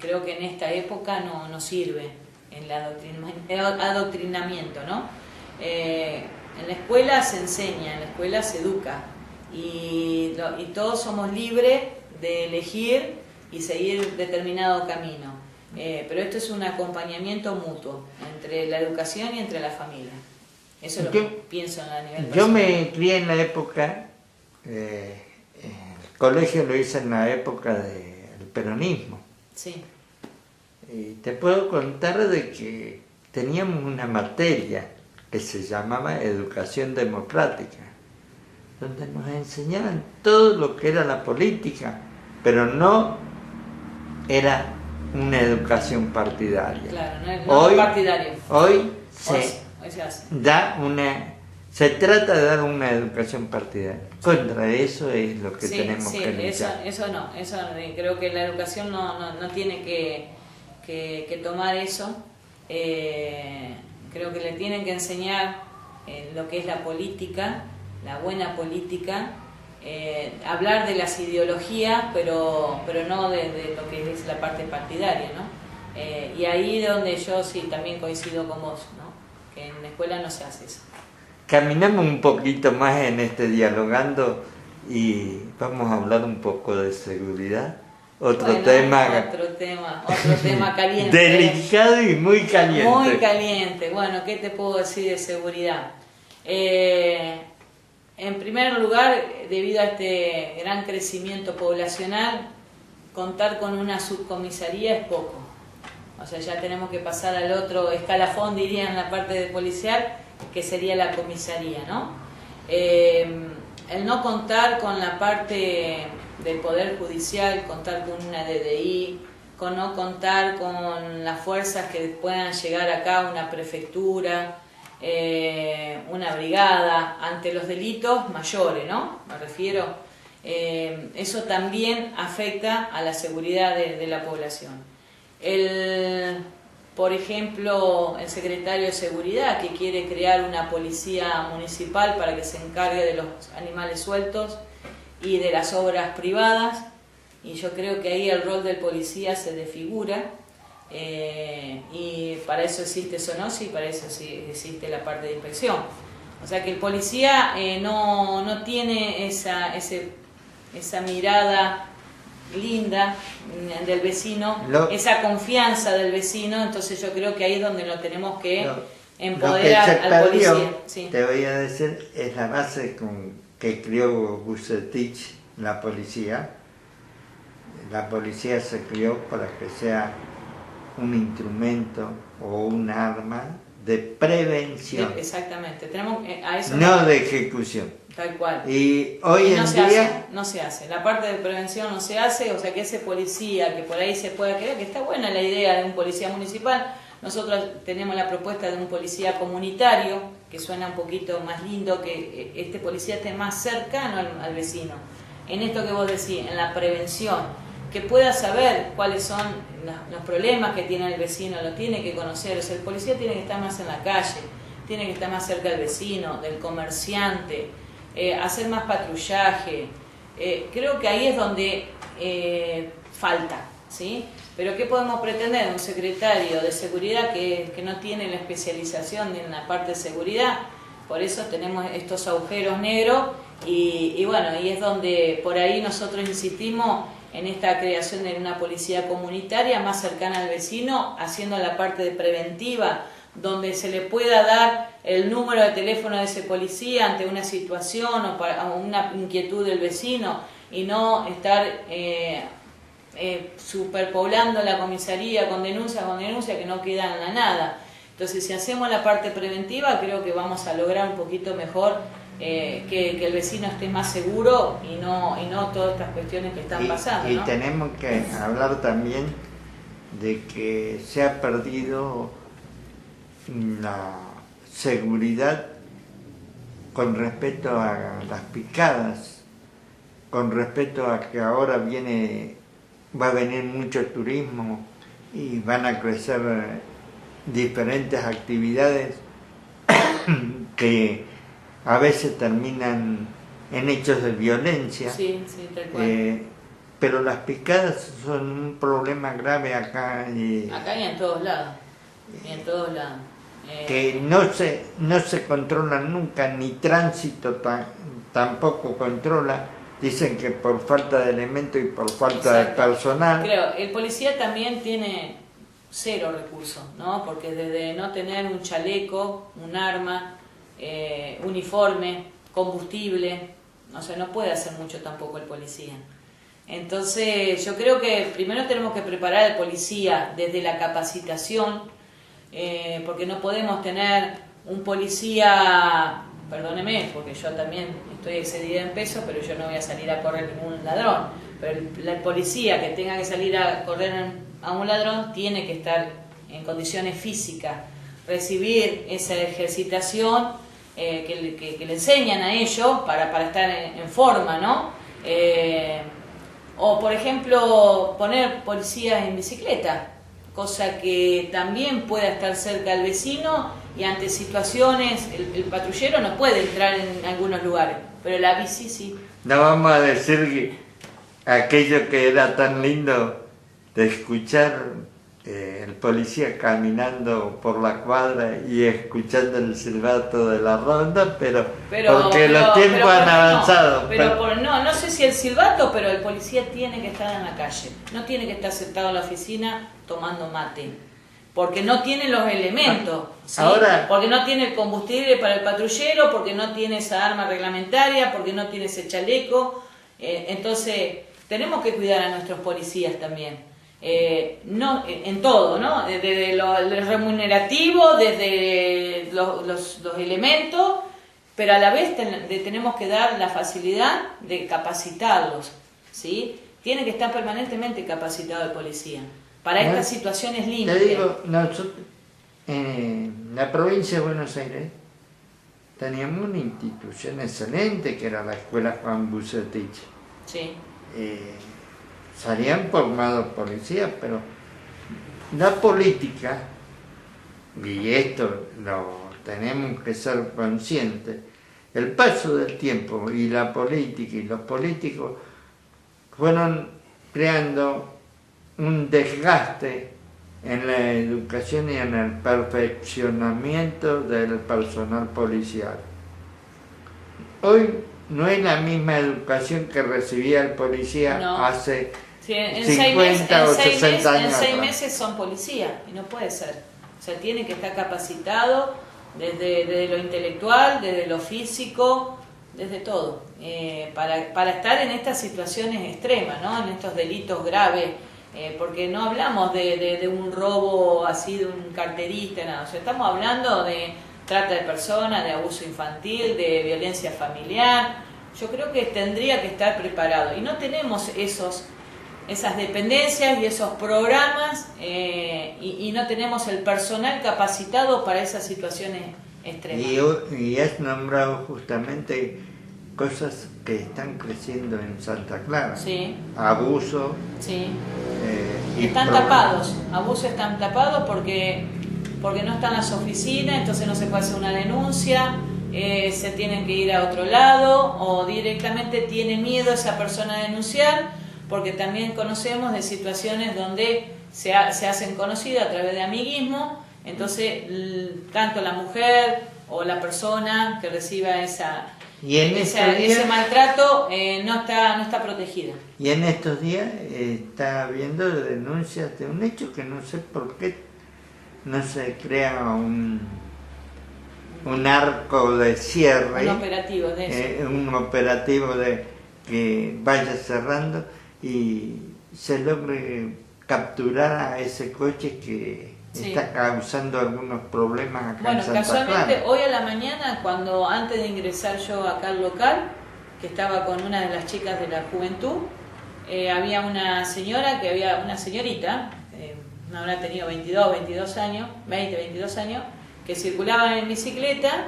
creo que en esta época no sirve en el adoctrinamiento, ¿no? En la escuela se enseña, en la escuela se educa y todos somos libres de elegir y seguir determinado camino, pero esto es un acompañamiento mutuo entre la educación y entre la familia. Eso es lo que pienso a nivel personal. Yo me crié en la época, el colegio lo hice en la época del peronismo. Sí. Y te puedo contar de que teníamos una materia que se llamaba Educación Democrática, donde nos enseñaban todo lo que era la política, pero no era una educación partidaria. Claro, no partidario. Hoy se trata de dar una educación partidaria. Contra eso es lo que tenemos que luchar. Eso creo que la educación no tiene que tomar eso. Creo que le tienen que enseñar lo que es la política, la buena política, hablar de las ideologías, pero no de lo que es la parte partidaria, ¿no? Y ahí es donde yo sí también coincido con vos, ¿no? Que en la escuela no se hace eso. Caminamos un poquito más en este dialogando y vamos a hablar un poco de seguridad. Otro tema caliente. Delicado y muy caliente. Muy caliente. Bueno, ¿qué te puedo decir de seguridad? En primer lugar, debido a este gran crecimiento poblacional, contar con una subcomisaría es poco. O sea, ya tenemos que pasar al otro escalafón, diría, en la parte de policial, que sería la comisaría, ¿no? El no contar con la parte del Poder Judicial, contar con una DDI, con no contar con las fuerzas que puedan llegar acá, una prefectura, una brigada, ante los delitos mayores, ¿no? Me refiero, eso también afecta a la seguridad de la población. Por ejemplo, el secretario de Seguridad que quiere crear una policía municipal para que se encargue de los animales sueltos y de las obras privadas, y yo creo que ahí el rol del policía se desfigura, y para eso existe SONOSI y para eso sí existe la parte de inspección. O sea que el policía no tiene esa mirada linda del vecino, esa confianza del vecino, entonces yo creo que ahí es donde lo tenemos que empoderar al policía. Sí. Te voy a decir, es la base que creó Bucetich, la policía. La policía se creó para que sea un instrumento o un arma de prevención. Exactamente, tenemos a eso no de ejecución. Tal cual. Y hoy no en se día... hace, no se hace. La parte de prevención no se hace, o sea que ese policía que por ahí se pueda creer, que está buena la idea de un policía municipal, nosotros tenemos la propuesta de un policía comunitario, que suena un poquito más lindo, que este policía esté más cercano al vecino. En esto que vos decís, en la prevención, que pueda saber cuáles son los problemas que tiene el vecino, lo tiene que conocer. O sea, el policía tiene que estar más en la calle, tiene que estar más cerca del vecino, del comerciante, hacer más patrullaje. Creo que ahí es donde falta, ¿sí? Pero ¿qué podemos pretender de un secretario de seguridad que no tiene la especialización en la parte de seguridad? Por eso tenemos estos agujeros negros y bueno, y es donde por ahí nosotros insistimos en esta creación de una policía comunitaria más cercana al vecino, haciendo la parte de preventiva, donde se le pueda dar el número de teléfono de ese policía ante una situación o para una inquietud del vecino y no estar superpoblando la comisaría con denuncia que no queda en la nada. Entonces, si hacemos la parte preventiva, creo que vamos a lograr un poquito mejor que el vecino esté más seguro y no todas estas cuestiones que están pasando, y ¿no? tenemos que hablar también de que se ha perdido la seguridad con respecto a las picadas, con respecto a que ahora va a venir mucho turismo y van a crecer diferentes actividades que a veces terminan en hechos de violencia. Sí, tal cual. Pero las picadas son un problema grave acá. Acá y en todos lados. Que no se controlan nunca, ni tránsito tampoco controla. Dicen que por falta de elementos y por falta de personal. Creo, el policía también tiene cero recursos, ¿no? Porque desde no tener un chaleco, un arma, uniforme, combustible, o sea, no puede hacer mucho tampoco el policía. Entonces, yo creo que primero tenemos que preparar al policía desde la capacitación, porque no podemos tener un policía, perdóneme, porque yo también estoy excedida en peso, pero yo no voy a salir a correr ningún ladrón. Pero el policía que tenga que salir a correr a un ladrón tiene que estar en condiciones físicas, recibir esa ejercitación que le enseñan a ellos para estar en forma, ¿no? O por ejemplo poner policías en bicicleta, cosa que también pueda estar cerca del vecino y ante situaciones el patrullero no puede entrar en algunos lugares, pero la bici sí. No vamos a decir que aquello que era tan lindo de escuchar el policía caminando por la cuadra y escuchando el silbato de la ronda, pero porque los tiempos han avanzado. No sé si el silbato, pero el policía tiene que estar en la calle, no tiene que estar sentado en la oficina tomando mate, porque no tiene los elementos, ¿sí? Porque no tiene el combustible para el patrullero, porque no tiene esa arma reglamentaria, porque no tiene ese chaleco. Entonces tenemos que cuidar a nuestros policías también. No en todo, ¿no? Desde lo remunerativo, desde los elementos, pero a la vez tenemos que dar la facilidad de capacitarlos, ¿sí? Tiene que estar permanentemente capacitado el policía para estas situaciones límites. Te digo, nosotros en la provincia de Buenos Aires teníamos una institución excelente que era la Escuela Juan Bucetich. Sí. Salían formados policías, pero la política, y esto lo tenemos que ser conscientes, el paso del tiempo y la política y los políticos fueron creando un desgaste en la educación y en el perfeccionamiento del personal policial. Hoy no es la misma educación que recibía el policía hace 50 o 60 años. En 6 meses son policías y no puede ser. O sea, tiene que estar capacitado desde lo intelectual, desde lo físico, desde todo, para estar en estas situaciones extremas, ¿no? En estos delitos graves, porque no hablamos de un robo así, de un carterista, nada, o sea, estamos hablando de trata de personas, de abuso infantil, de violencia familiar. Yo creo que tendría que estar preparado y no tenemos esas dependencias y esos programas y no tenemos el personal capacitado para esas situaciones extremas. Y has nombrado justamente cosas que están creciendo en Santa Clara. Sí. Abuso. Sí. Y están problemas. tapados, abusos están tapados porque no están las oficinas, entonces no se puede hacer una denuncia, se tienen que ir a otro lado o directamente tiene miedo esa persona a denunciar, porque también conocemos de situaciones donde se hacen conocidas a través de amiguismo, entonces tanto la mujer o la persona que reciba ese maltrato no está protegida. Y en estos días está habiendo denuncias de un hecho que no sé por qué no se crea un arco de cierre, Un operativo de eso. Un operativo de que vaya cerrando y se logre capturar a ese coche que está causando algunos problemas acá en Santa Clara. Bueno, casualmente hoy a la mañana, cuando antes de ingresar yo acá al local, que estaba con una de las chicas de la juventud, había una señorita, no habrá tenido 20, 22 años, que circulaba en bicicleta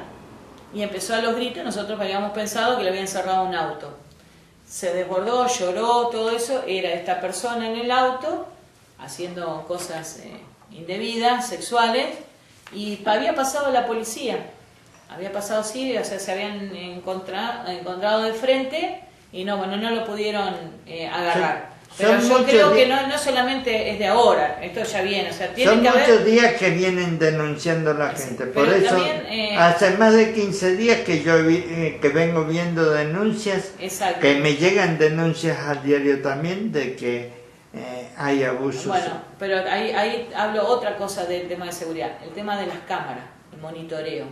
y empezó a los gritos. Nosotros habíamos pensado que le habían cerrado un auto. Se desbordó, lloró, todo eso. Era esta persona en el auto haciendo cosas indebidas, sexuales, y había pasado la policía. Había pasado, sí, o sea, se habían encontrado de frente y no lo pudieron agarrar. Pero yo creo que no solamente es de ahora, esto ya viene, o sea, tiene que haber... Son muchos días que vienen denunciando la gente, por eso también, hace más de 15 días que yo que vengo viendo denuncias, exacto, que me llegan denuncias al diario también de que hay abusos. Bueno, pero ahí hablo otra cosa del tema de seguridad, el tema de las cámaras, el monitoreo.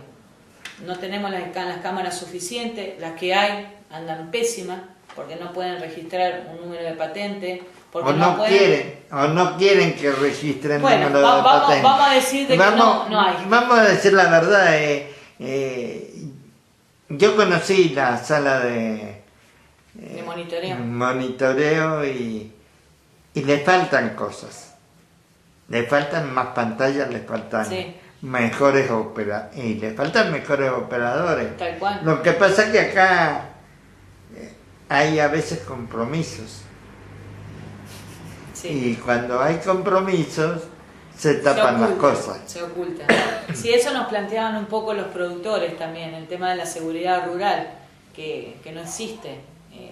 No tenemos las cámaras suficientes, las que hay andan pésimas, porque no pueden registrar un número de patente, porque o no quieren que registren bueno, número de patente. Vamos a decir que no hay. Vamos a decir la verdad, yo conocí la sala de monitoreo y le faltan cosas. Le faltan más pantallas, le faltan mejores operadores. Tal cual. Lo que pasa es que acá hay a veces compromisos. Sí. Y cuando hay compromisos se tapan las cosas. Se ocultan. Sí, eso nos planteaban un poco los productores también, el tema de la seguridad rural, que no existe.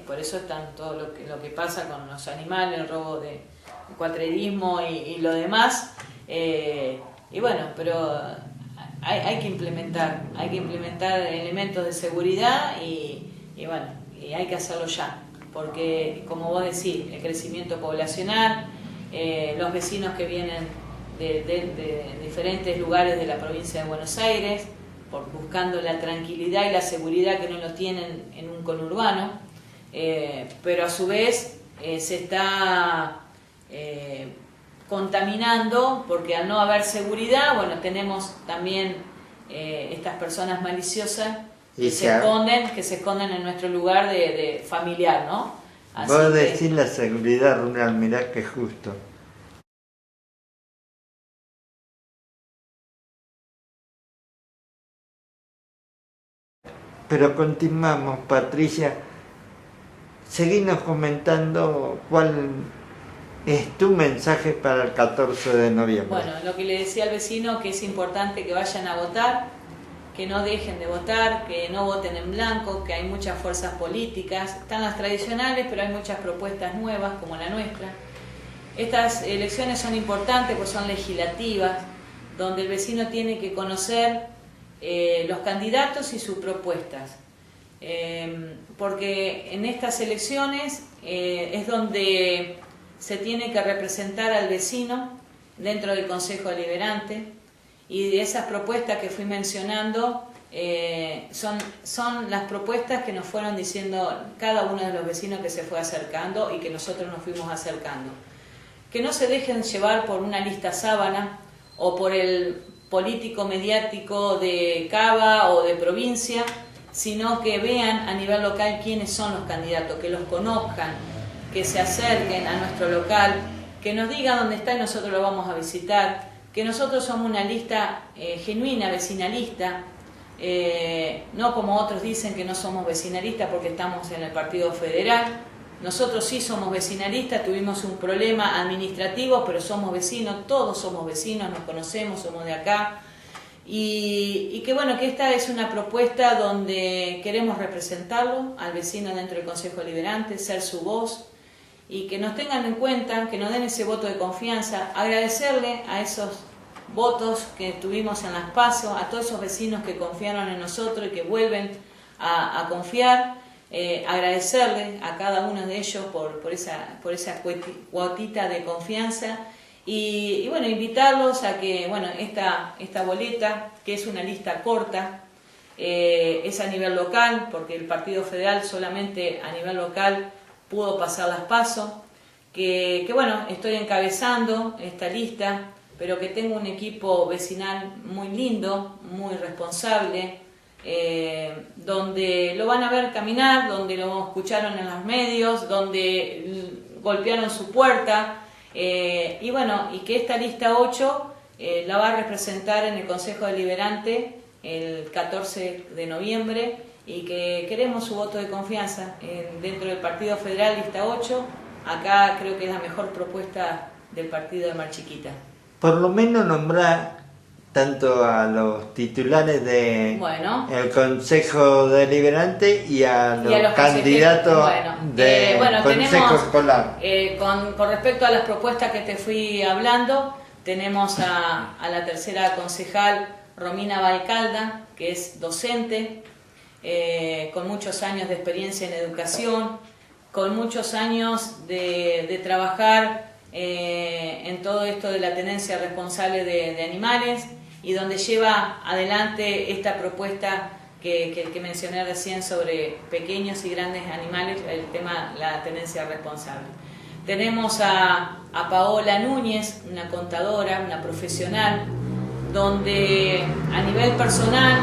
Por eso están todo lo que pasa con los animales, el robo de cuatrerismo y lo demás. Y bueno, pero hay que implementar elementos de seguridad y bueno, y hay que hacerlo ya, porque como vos decís, el crecimiento poblacional, los vecinos que vienen de diferentes lugares de la provincia de Buenos Aires, buscando la tranquilidad y la seguridad que no lo tienen en un conurbano, pero a su vez se está contaminando, porque al no haber seguridad, bueno, tenemos también estas personas maliciosas que se esconden en nuestro lugar de familiar, ¿no? Así vos decís la seguridad rural, mirá que justo. Pero continuamos, Patricia. Seguinos comentando cuál es tu mensaje para el 14 de noviembre. Bueno, lo que le decía al vecino, que es importante que vayan a votar, que no dejen de votar, que no voten en blanco, que hay muchas fuerzas políticas, están las tradicionales, pero hay muchas propuestas nuevas como la nuestra. Estas elecciones son importantes porque son legislativas, donde el vecino tiene que conocer los candidatos y sus propuestas. Porque en estas elecciones es donde se tiene que representar al vecino dentro del Consejo Deliberante, y de esas propuestas que fui mencionando son las propuestas que nos fueron diciendo cada uno de los vecinos que se fue acercando y que nosotros nos fuimos acercando. Que no se dejen llevar por una lista sábana o por el político mediático de Cava o de provincia, sino que vean a nivel local quiénes son los candidatos, que los conozcan, que se acerquen a nuestro local, que nos digan dónde está y nosotros lo vamos a visitar, que nosotros somos una lista genuina, vecinalista, no como otros dicen que no somos vecinalistas porque estamos en el Partido Federal. Nosotros sí somos vecinalistas, tuvimos un problema administrativo, pero somos vecinos, todos somos vecinos, nos conocemos, somos de acá. Y que bueno, que esta es una propuesta donde queremos representarlo al vecino dentro del Consejo Deliberante, ser su voz, y que nos tengan en cuenta, que nos den ese voto de confianza, agradecerle a esos votos que tuvimos en las PASO, a todos esos vecinos que confiaron en nosotros y que vuelven a confiar. Agradecerle a cada uno de ellos por esa cuotita de confianza y bueno, invitarlos a que bueno, esta boleta, que es una lista corta, es a nivel local, porque el Partido Federal solamente a nivel local pudo pasar las PASO, que bueno, estoy encabezando esta lista, pero que tengo un equipo vecinal muy lindo, muy responsable, donde lo van a ver caminar, donde lo escucharon en los medios, donde golpearon su puerta, y bueno, y que esta lista 8 la va a representar en el Consejo Deliberante el 14 de noviembre y que queremos su voto de confianza dentro del Partido Federal, lista 8. Acá creo que es la mejor propuesta del partido de Mar Chiquita. Por lo menos nombrar tanto a los titulares de el Consejo Deliberante y a los candidatos del Consejo Escolar. Con respecto a las propuestas que te fui hablando, tenemos a la tercera concejal Romina Valcalda, que es docente, con muchos años de experiencia en educación, con muchos años de trabajar en todo esto de la tenencia responsable de animales, y donde lleva adelante esta propuesta que mencioné recién sobre pequeños y grandes animales, el tema la tenencia responsable. Tenemos a Paola Núñez, una contadora, una profesional, donde a nivel personal,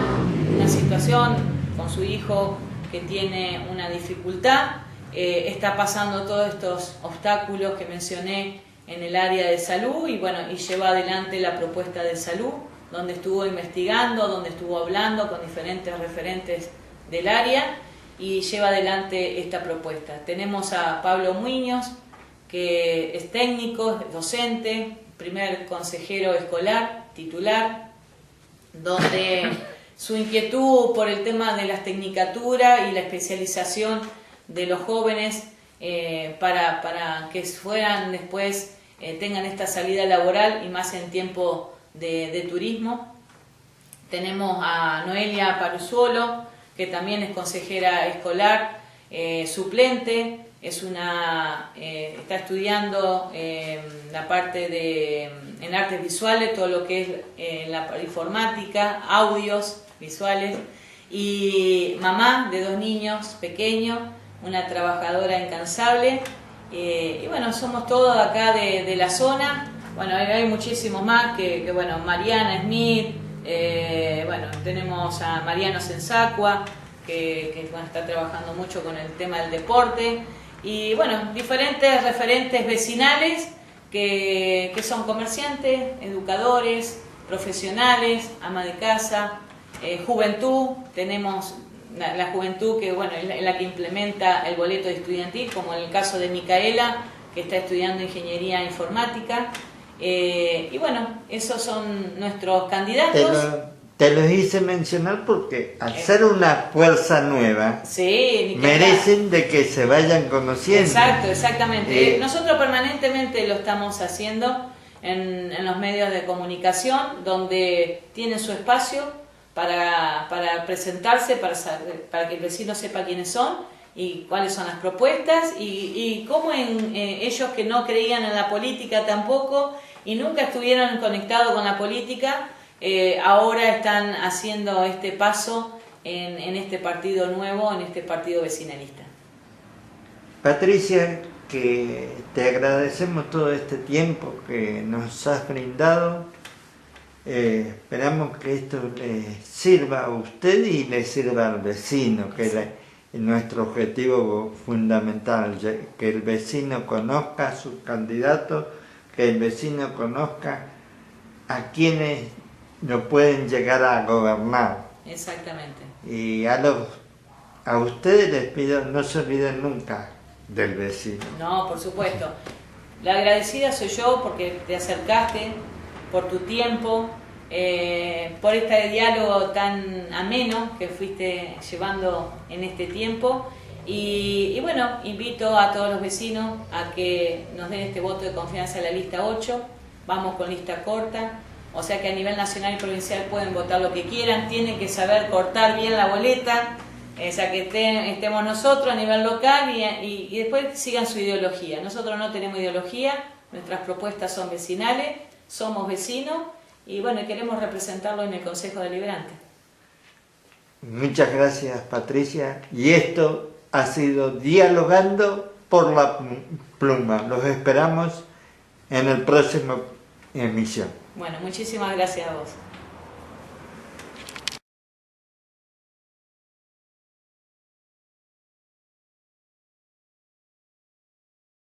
una situación con su hijo que tiene una dificultad, está pasando todos estos obstáculos que mencioné en el área de salud y bueno, y lleva adelante la propuesta de salud, donde estuvo investigando, donde estuvo hablando con diferentes referentes del área y lleva adelante esta propuesta. Tenemos a Pablo Muñoz, que es técnico, es docente, primer consejero escolar, titular, donde su inquietud por el tema de las tecnicaturas y la especialización de los jóvenes para que fueran después, tengan esta salida laboral y más en tiempo de turismo. Tenemos a Noelia Paruzuolo, que también es consejera escolar, suplente, está estudiando la parte en artes visuales, todo lo que es la informática, audios visuales, y mamá de 2 niños pequeños, una trabajadora incansable, y bueno, somos todos acá de la zona. Bueno, hay muchísimos más, que bueno, Mariana Smith, bueno, tenemos a Mariano Sensacua, que bueno, está trabajando mucho con el tema del deporte, y bueno, diferentes referentes vecinales que son comerciantes, educadores, profesionales, ama de casa, juventud. Tenemos la juventud que bueno, es la que implementa el boleto estudiantil, como en el caso de Micaela, que está estudiando ingeniería informática. Y bueno, esos son nuestros candidatos. Te los hice mencionar porque al ser una fuerza nueva, sí, merecen de que se vayan conociendo. Exacto, exactamente. Nosotros permanentemente lo estamos haciendo en los medios de comunicación, donde tienen su espacio para presentarse, para que el vecino sepa quiénes son y cuáles son las propuestas, y cómo ellos que no creían en la política tampoco y nunca estuvieron conectados con la política, ahora están haciendo este paso en este partido nuevo, en este partido vecinalista. Patricia, que te agradecemos todo este tiempo que nos has brindado. Esperamos que esto le sirva a usted y le sirva al vecino, que es nuestro objetivo fundamental, que el vecino conozca a sus candidatos, que el vecino conozca a quienes lo pueden llegar a gobernar. Exactamente. Y a ustedes les pido, no se olviden nunca del vecino. No, por supuesto. La agradecida soy yo porque te acercaste, por tu tiempo, por este diálogo tan ameno que fuiste llevando en este tiempo. Y bueno, invito a todos los vecinos a que nos den este voto de confianza a la lista 8. Vamos con lista corta, o sea que a nivel nacional y provincial pueden votar lo que quieran, tienen que saber cortar bien la boleta. O sea, que estemos nosotros a nivel local y después sigan su ideología. Nosotros no tenemos ideología, nuestras propuestas son vecinales, somos vecinos y bueno, queremos representarlo en el Consejo Deliberante. Muchas gracias, Patricia. Y esto ha sido Dialogando por la Pluma. Los esperamos en el próximo emisión. Bueno, muchísimas gracias a vos.